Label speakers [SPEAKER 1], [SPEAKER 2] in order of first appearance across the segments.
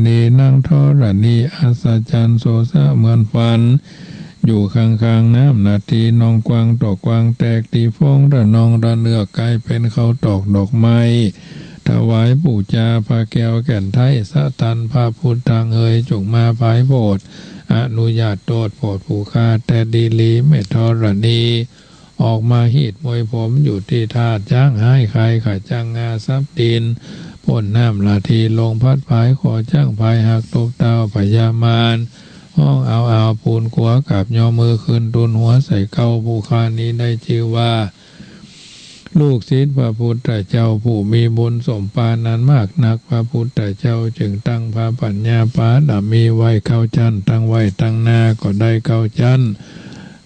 [SPEAKER 1] ณีนั่งทรณีอัศจรรย์โสซะเหมือนฝันอยู่ข้างๆน้ำนาทีนองกวางตอกกวางแตกตีฟองระนองระเนือกกลายเป็นเขาตอกดอกไม้ถวายปู่จาพระแก้วแก่นไทยสะตันพระพุทธังเอ๋ยจงมาภายโปรดอนุญาตโตดโปรดผู้ข้าแต่ดีลีเมธรณีออกมาหีดมวยผมอยู่ที่ธาตุจ้างหายใครขาจ้างงาซับดินพ่นน้ำลาทีลงพัดภายขอจ้างภายหักตกเต้าพยามารห้องเอาปูนกัวกับย่อมือขึ้นตุนหัวใส่เก้าผู้คานี้ได้ชื่อว่าลูกศิษย์พระพุทธเจ้าผู้มีบุญสมปานนั้นมากนักพระพุทธเจ้าจึงตั้งพระปัญญาปาดามีไว้เข้าจันตั้งไว้ตั้งหน้าก็ได้เข้าจัน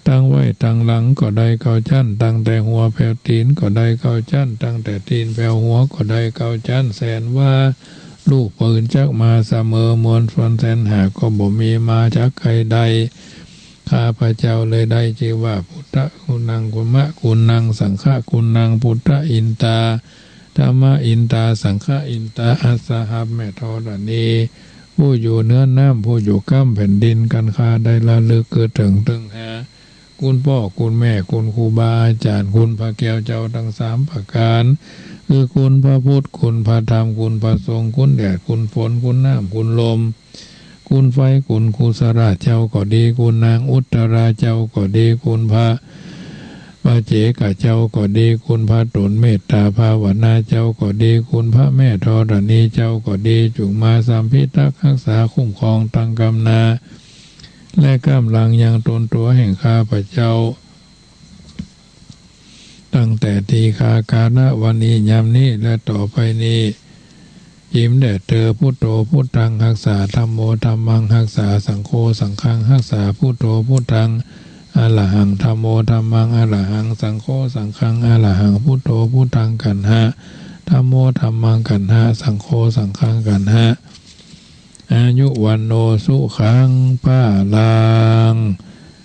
[SPEAKER 1] ตั้งไว้ตั้งหลังก็ได้เข้าจันตั้งแต่หัวแผ่วตีนก็ได้เข้าจันตั้งแต่ตีนแผ่วหัวก็ได้เข้าจันแสนว่าลูกปืนจักมาเสมอมวลชนแสนหาก็บ่มีมาจากใครใดข้าพระเจ้าเลยได้ชื่อว่าพุทธคุณังกุมะคุณังสังฆคุณังพุทธอินตาธรรมอินตาสังฆอินตาอัสสหับแม่ธรณีผู้อยู่เนื้อน้ำผู้อยู่ก้ำแผ่นดินกันคาได้ละลึกเกิดถึงตึงหาคุณพ่อคุณแม่คุณครูบาอาจารย์คุณพระแก้วเจ้าทั้งสามประการคือคุณพระพุทธคุณพระธรรมคุณพระสงฆ์คุณแดดคุณฝนคุณน้ำคุณลมคุณไฟคุณครูสราเจ้าก็ดีคุณนางอุตตราเจ้าก็ดีคุณพระเจกะเจ้าก็ดีคุณพระตนเมตตาภาวนาเจ้าก็ดีคุณพระแม่ธรณีเจ้าก็ดีจุงมาสามพิทักษ์รักษาคุ้มครองตั้งกำนาและกำลังยังตนตัวแห่งข้าพระเจ้าตั้งแต่ทีคากาณวันนี้ยามนี้และต่อไปนี้ยิ้มแด่เธอพุทโธพุทธังรักษาธัมโมธัมมังรักษาสังโฆสังฆังรักษาพุทโธพุทธังอะระหังธัมโมธัมมังอะระหังสังโฆสังฆังอะระหังพุทโธพุทธังกันหะธัมโมธัมมังกันหะสังโฆสังฆังกันหะอายุวันโนสุขังพาลัง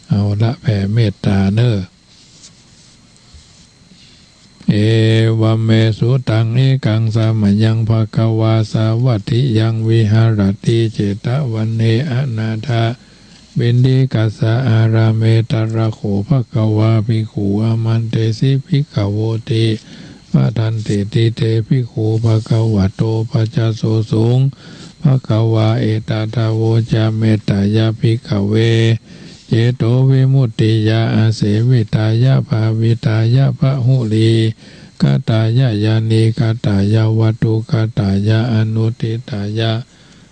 [SPEAKER 1] เอาละแผ่เมตตาเนอเอวเมสุตังเอกังสามัญญังภควาสาวัตถิยังวิหารติเจตวันเนอนาถาเบนดิกัสสะอาราเมตระโขภควาภิกขุอามันเตสิภิกขโวติปะทันติติเตภิกขุภควโตปัจจโสสุงภควาเอตตาโวจาเมตตายาภิกขเวเจโตวิมุตติยาอาเสวิตายาภาวิตายาภหุลีกตายายานีกตายาวัตุกตายาอนุติตายา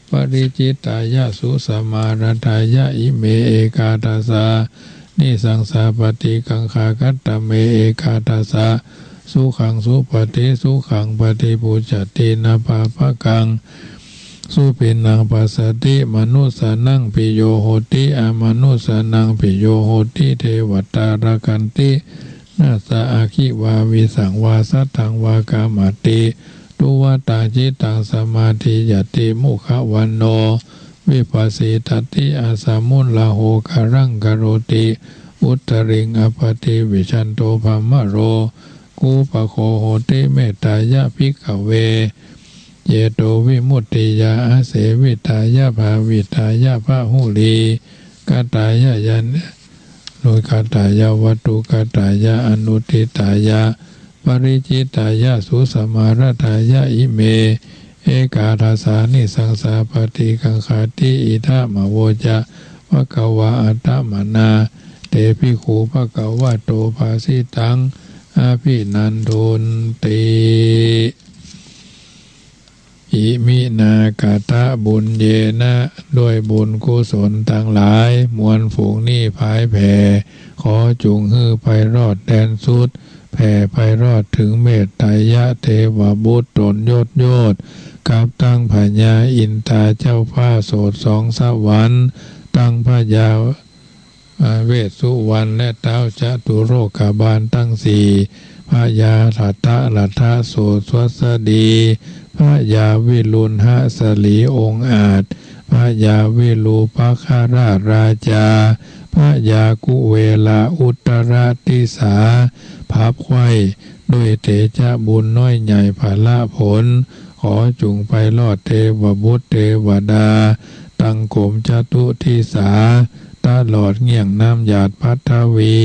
[SPEAKER 1] ปริจิตายาสุสมารตายาอิเมเอกาตาสานิสังสาปฏิกังคากัตตเมเอกาตาสาสุขังสุปฏิสุขังปฏิปุจจตินาภาภกังสุปินังปัสสติมนุสานังปิโยโหติอามนุสานังปิโยโหติเทวตารากันตินาสาอาคิวาวิสังวาสัตถังวากามติตุวตาจิตังสมาธิยติมุขวันโนวิปัสสิตติอาสามุลลาโหคารังกโรติอุตริงอปติวิชันโตภมโรกูปะโคโหติเมตตายะภิกขเวเยโตวิมุตติยาอาเสวิตายาภาวิตายาภาหุลีกตายายันโดยกตายาวัตุกตายาอนุติตายาปริจิตายาสุสมารตายาอิเมเอกาทาสานิสังสาปฏิกังคาติอิทามโวจะภควาอัตตมนาเตภิกขุภควะโตภาสิตังอาภินันทุนติอิมินากาตะบุญเยนะด้วยบุญกุศลทั้งหลายมวลฝูงนี้พายแผ่ขอจุงฮือไปรอดแดนสุดแผ่ไปรอดถึงเมตไตรยะเทวบุตรตนโยดกับตั้งพญาอินทราเจ้าฟ้าโสดสองสวรรค์ตั้งพญาเวสสุวรรณและเท้าจตุโรกบาลตั้งสี่พญาทัตตะลัทธะโสดสวัสดีพระยาวิรุณหสลีองค์อาจพระยาวิรูปัคาราชราชาพระยากุเวลาอุตรติสาพับไข้ด้วยเตจะบุญน้อยใหญ่ภาละผล ขอจุงไปลอดเทวบุตรเทวดาตั้งโขมจตุทิสาตลอดเงี่ยงน้ำหยาดพัทวี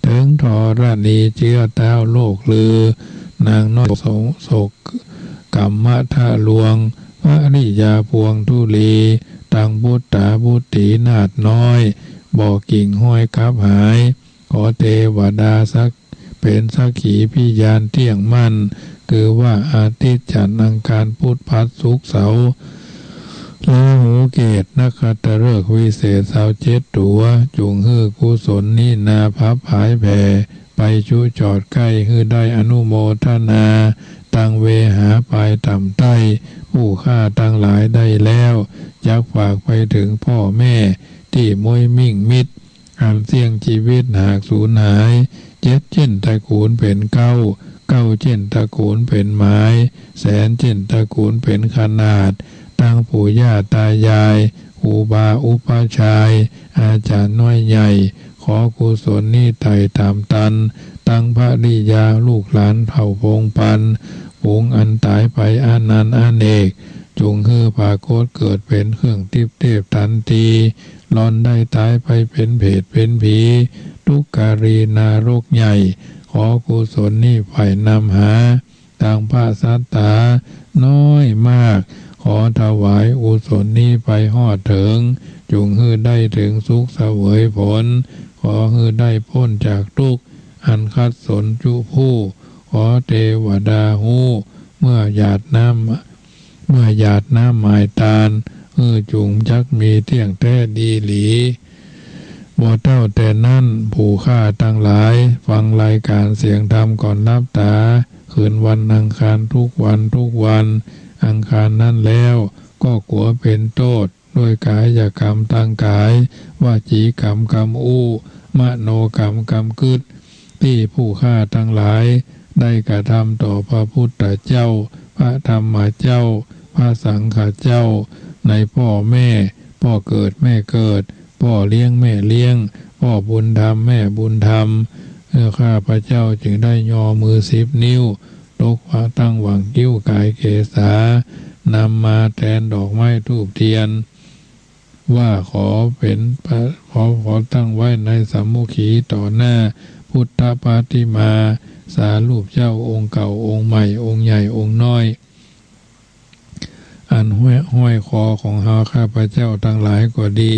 [SPEAKER 1] ถึงธรณีเชื้อแต้วโลกลือนางน้อยโศกกัมมะทะลวงพระริยาพวงทุลีตังบุตตาบุตรีนาดน้อยบอกกิ่งห้อยคับหายขอเทวดาสักเป็นสักขีพิยานเที่ยงมั่นคือว่าอาทิตย์จันทร์อังคารพุธพฤหัสศุกร์เสาร์ราหูเกตนักขัตฤกษ์วิเศษ27ตัวจุงฮือกุศลนี่นาพับผายแผ่ไปชูจอดใกล้ฮือได้อนุโมทนาตังเวหาปลายต่ำใต้ผู้ฆ่าตั้งหลายได้แล้วยักฝากไปถึงพ่อแม่ที่มวยมิ่งมิตรอันเสี่ยงชีวิตหากสูญหาย7เช่นตระกูลเป็นเก้าเช่นตระกูลเป็นไม้แสนเช่นตระกูลเป็นขนาดตั้งปู่ย่าตายายอุบาอุปชายอาจารย์น้อยใหญ่ขอกุศลนี้ไต่ตามตันตั้งพระริยาลูกหลานเผ่าพงปันผงอันตายไปอานันต์อเนกจงฮือปากฏเกิดเป็นเครื่องทิพย์เทพทันทีหลอนได้ตายไปเป็นเพศเป็นผีทุกการีนารกใหญ่ขอกุศลนี้ไฝ่นำหาต่างพระสัตตาน้อยมากขอถวายกุศลนี้ไปฮอดถึงจงฮือได้ถึงสุขเสวยผลขอฮือได้พ้นจากทุกข์อันคัดสนจุผู้ขอเทวดาหูเมื่อหยาดน้ำหมายตาลจุงจักมีเที่ยงแท้ดีหลีบ่เท่าแต่นั้นผู้ฆ่าทั้งหลายฟังรายการเสียงธรรมก่อนรับตาคืนวันอังคารทุกวันอังคารนั้นแล้วก็กลัวเป็นโทษด้วยกายกรรมทางกายวาจีกรรมกรรมอู้มโนกรรมกรรมกึศที่ผู้ฆ่าทั้งหลายได้กระทำต่อพระพุทธเจ้าพระธรรมเจ้าพระสังฆเจ้าในพ่อแม่พ่อเกิดแม่เกิดพ่อเลี้ยงแม่เลี้ยงพ่อบุญธรรมแม่บุญธรรมข้าพระเจ้าจึงได้ยอมือ10 นิ้วตกว่าตั้งหวังกิ้วกายเกษานำมาแทนดอกไม้ธูปเทียนว่าขอเป็นขอตั้งไว้ในสามุขีต่อหน้าพุทธปาฏิมาสารูปเจ้าองค์เก่าองค์ใหม่องค์ใหญ่องค์น้อยอันห้อยคอของข้าพเจ้าทั้งหลายก็ดี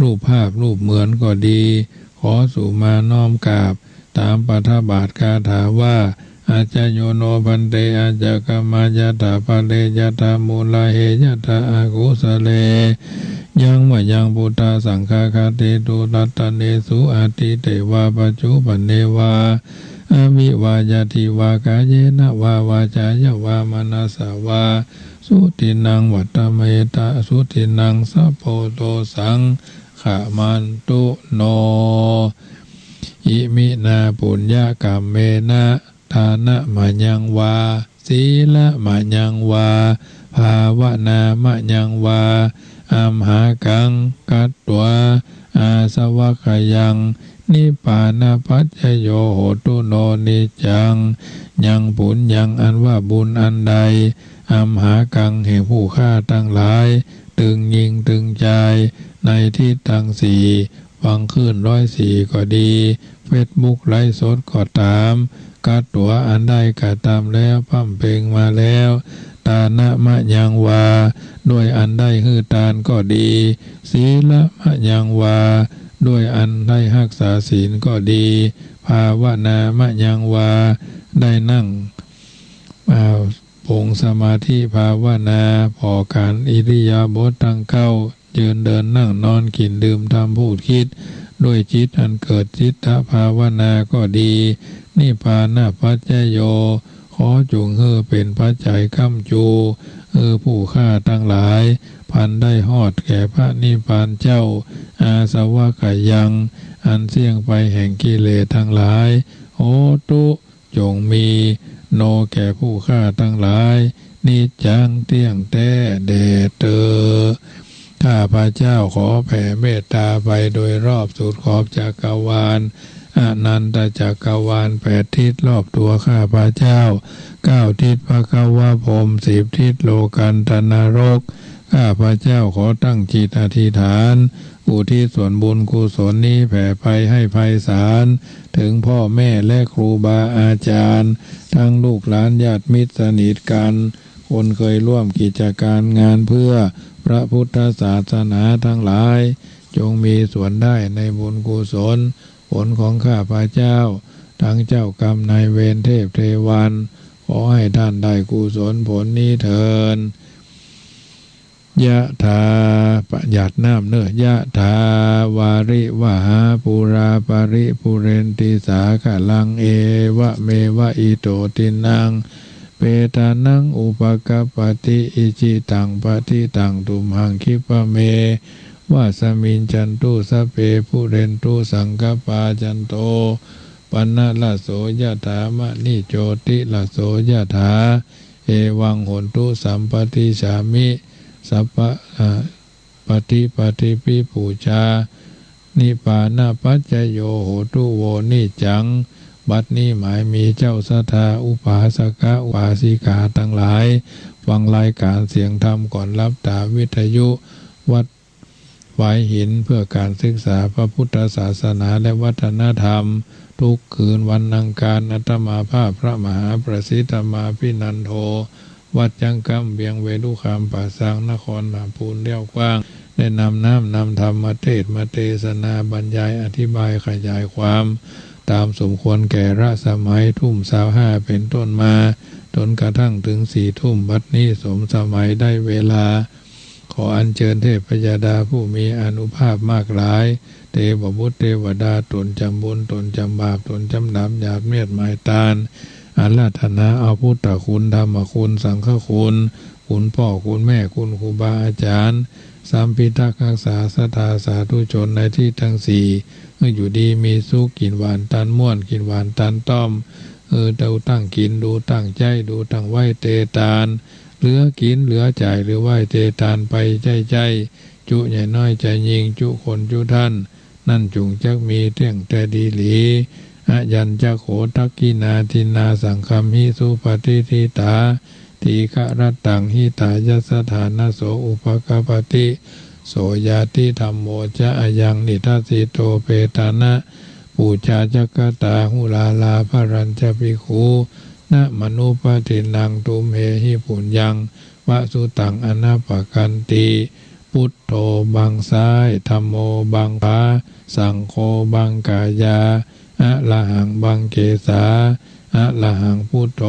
[SPEAKER 1] รูปภาพรูปเหมือนก็ดีขอสู่มาน้อมกราบตามปฐบาทคาถาว่าอาจโยโนพันเตอาจกรรมายตาปะเลยตามูลาเหยตาอากุสเลยังวะยังพุทธาสังฆาคาเตตุรัตเนสุอาทิเตวาปัจจุปันเนวาอวิวายาทิวากายเนวาวาจายาวามนัสสาวาสุตินังวัตตเมตาสุตินังสัพโพโตสังขะมันตุโนอิมินาปุญญากรรมเมนะทานะมะยังวาศีละมะยังวาภาวนามะยังวาอัมหากังกัตตวาอาสวะขยังนิพพานาปัจจโยโหตุโนนิจังยังผลยังอันว่าบุญอันใดอัมหากังแห่งผู้ฆ่าทั้งหลายตึงยิงตึงใจในที่ทั้งสี่ฟังขึ้น104ก็ดีเฟซบุ๊กไลฟ์สดก็ตามกัดตัวอันใดก็ตามแล้วพั่มเพลงมาแล้วตานะมะยังวาด้วยอันได้ฮือตานก็ดีศีละมะยังวาด้วยอันได้รักษาศีลก็ดีภาวนามะยังวาได้นั่งปงสมาธิภาวนาพอการอิริยาบถตั้งเข้ายืนเดินนั่งนอนกินดื่มทำพูดคิดด้วยจิตอันเกิดจิตตภาวนาก็ดีนิพพานะปัจจโยขอจงเป็นปัจจัยค้ำจูผู้ฆ่าทั้งหลายพันได้ฮอดแก่พระนิพพานเจ้าอาสวะกยังอันเสี่ยงไปแห่งกิเลสทั้งหลายโหตุจงมีโนแก่ผู้ฆ่าทั้งหลายนิจจังเที่ยงแท้แด่เตอข้าพระเจ้าขอแผ่เมตตาไปโดยรอบสุดขอบจักรวาล อนันตจักรวาล8 ทิศรอบตัวข้าพระเจ้า9 ทิศภควพรหม10 ทิศโลกันตนรกข้าพระเจ้าขอตั้งจิตอธิษฐานอุทิศส่วนบุญกุศลนี้แผ่ไปให้ไพศาลถึงพ่อแม่และครูบาอาจารย์ทั้งลูกหลานญาติมิตรสนิทกันคนเคยร่วมกิจการงานเพื่อพระพุทธศาสนาทั้งหลายจงมีส่วนได้ในบุญกุศลผลของข้าพระเจ้าทั้งเจ้ากรรมนายเวรเทพเทวันขอให้ท่านได้กุศลผลนี้เถิดยะถาประหยัดน้ำเนื้อยะถาวาริวหาปุราปาริปุเรนติสากะลังเอวะเมวะอิโตตินังเปตานังอุปกปปติอิจิตังปฏิตังตุมหังคิปะเมวะสมินจันตุสเปปุเรนตุสังกปาจันโตปันนะละโสยะถามะนิโจติละโสยะถาเอวังโหนตุสัมปติฉามิสัพพะปฏิปิปูชานิปานาปัจจโยโหตุโวนิจังบัดนี้หมายมีเจ้าศรัทธาอุปาสกอุปาสิกาทั้งหลายฟังรายการเสียงธรรมก่อนรับตาวิทยุวัดหวายหินเพื่อการศึกษาพระพุทธศาสนาและวัฒนธรรมทุกคืนวันอังคารอาตมาภาพพระมหาประสิทธมาภินันโทวัดจังกำเบียงเวลุคามป่าสังนครนาปูนเลี้ยวกว้างได้นำน้ำนำธรรมมาเทศมาเทศนาบรรยายอธิบายขยายความตามสมควรแก่ราสมัยทุ่ม25เป็นต้นมาจนกระทั่งถึง4 ทุ่มบัดนี้สมสมัยได้เวลาขออัญเชิญเทพยดาผู้มีอานุภาพมากหลายเทพบุตรเทวดาตนจำบุญตนจำบาปตนจำนำหยาบเมียดหมายตาลอาราธนาเอาพุทธคุณธรรมคุณสังฆคุณคุณพ่อคุณแม่คุณครูบาอาจารย์สัมพิทักษ์รักษาศรัทธาสาธุชนในที่ทั้ง4เมื่ออยู่ดีมีสุขกินหวานตันม่วนกินหวานตันต้อมดูตั้งกินดูตั้งใจดูตั้งไหวเตตานเหลือกินเหลือจ่ายหรือไหวเตตานไปใจจุใหญ่น้อยใจยิงจุคนจุท่านนั่นจุงจักมีเที่ยงแต่ดีหลีอายัญจะโขทักกินาทินาสังคัมหิสุปฏิทิตาทีฆะรัตตังหิตายสถานะโสอุปกปติโสยาติธรรมโมจะอายังนิทัสสิโตเปตานะปูชาจักตาหุลาลาภรัญจภิกขุนะมนุปตินังตุมเหหิปุญญังวะสุตังอนาปกันติพุทโธบังซ้ายธัมโมบังขวาสังโฆบังกายาอะระหังบังเกสาอะระหังพุทโธ